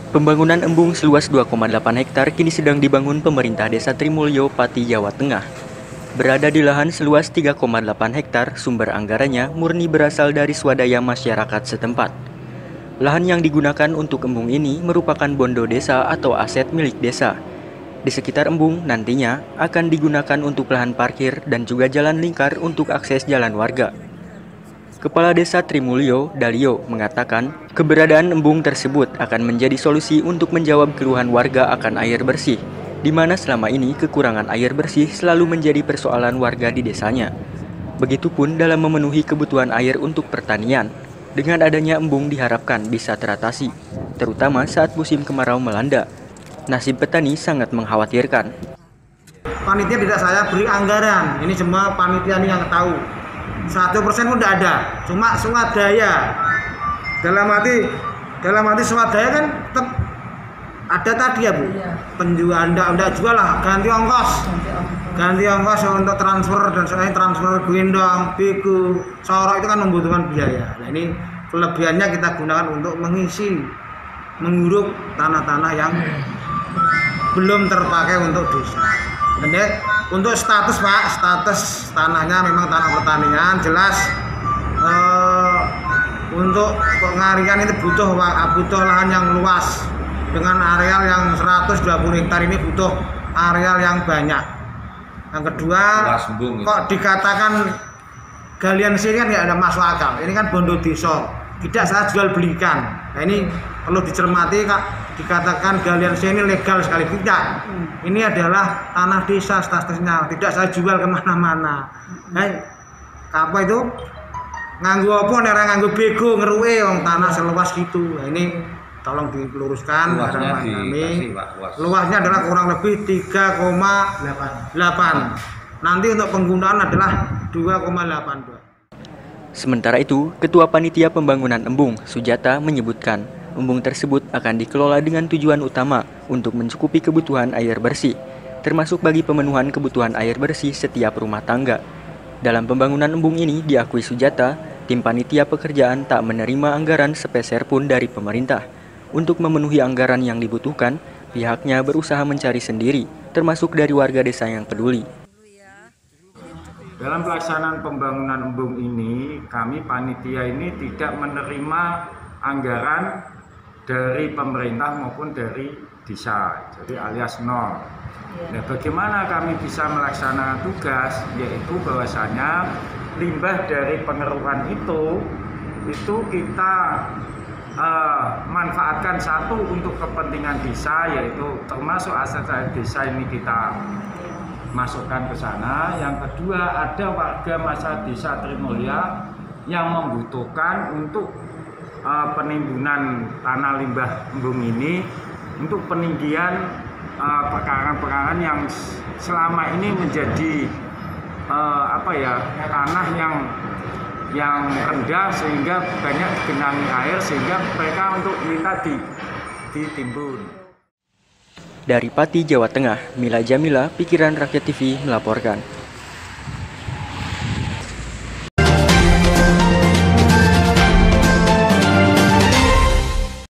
Pembangunan embung seluas 2,8 hektar kini sedang dibangun pemerintah Desa Trimulyo, Pati, Jawa Tengah. Berada di lahan seluas 3,8 hektar, sumber anggarannya murni berasal dari swadaya masyarakat setempat. Lahan yang digunakan untuk embung ini merupakan bondo desa atau aset milik desa. Di sekitar embung nantinya akan digunakan untuk lahan parkir dan juga jalan lingkar untuk akses jalan warga. Kepala Desa Trimulyo, Dalio, mengatakan keberadaan embung tersebut akan menjadi solusi untuk menjawab keluhan warga akan air bersih, di mana selama ini kekurangan air bersih selalu menjadi persoalan warga di desanya. Begitupun dalam memenuhi kebutuhan air untuk pertanian. Dengan adanya embung diharapkan bisa teratasi, terutama saat musim kemarau melanda. Nasib petani sangat mengkhawatirkan. Panitia tidak saya beri anggaran, ini semua panitia ini yang tahu. 1% pun tidak ada, cuma swadaya. Dalam arti swadaya kan tetap ada tadi ya Bu. Iya. Penjual Anda jual lah, ganti ongkos untuk transfer dan sebagainya, transfer gendong, biku, sorok itu kan membutuhkan biaya. Nah ini kelebihannya kita gunakan untuk menguruk tanah-tanah yang belum terpakai untuk desa. Jadi untuk status Pak, status tanahnya memang tanah pertanian jelas. Untuk pengarian itu butuh lahan yang luas dengan areal yang 120 hektar ini butuh areal yang banyak. Yang kedua, kok dikatakan galian sini kan nggak ada masuk akal. Ini kan bondo desa, tidak saya jual belikan. Nah ini perlu dicermati Kak. Dikatakan galian sini legal sekali, tidak. Ini adalah tanah desa statusnya, tidak saya jual kemana-mana. Nah, apa itu? Nganggu apa? Nera nganggu bego ngeruwe wong tanah seluas gitu. Nah, ini tolong diluruskan harapan kami. Luasnya adalah kurang lebih 3,8. Nanti untuk penggunaan adalah 2,82. Sementara itu, Ketua Panitia Pembangunan Embung, Sujata, menyebutkan embung tersebut akan dikelola dengan tujuan utama untuk mencukupi kebutuhan air bersih, termasuk bagi pemenuhan kebutuhan air bersih setiap rumah tangga. Dalam pembangunan embung ini, diakui Sujata, tim panitia pekerjaan tak menerima anggaran sepeser pun dari pemerintah. Untuk memenuhi anggaran yang dibutuhkan, pihaknya berusaha mencari sendiri, termasuk dari warga desa yang peduli. Dalam pelaksanaan pembangunan embung ini, kami panitia ini tidak menerima anggaran dari pemerintah maupun dari desa, jadi alias nol. Nah, bagaimana kami bisa melaksanakan tugas, yaitu bahwasanya limbah dari pengerukan itu kita manfaatkan satu untuk kepentingan desa, yaitu termasuk aset desa ini kita masukkan ke sana. Yang kedua, ada warga masyarakat Desa Trimulyo yang membutuhkan untuk penimbunan tanah limbah embung ini untuk peninggian pekarangan-pekarangan yang selama ini menjadi tanah yang rendah sehingga banyak genangi air sehingga mereka untuk minta ditimbun. Dari Pati, Jawa Tengah, Mila Jamila, Pikiran Rakyat TV melaporkan.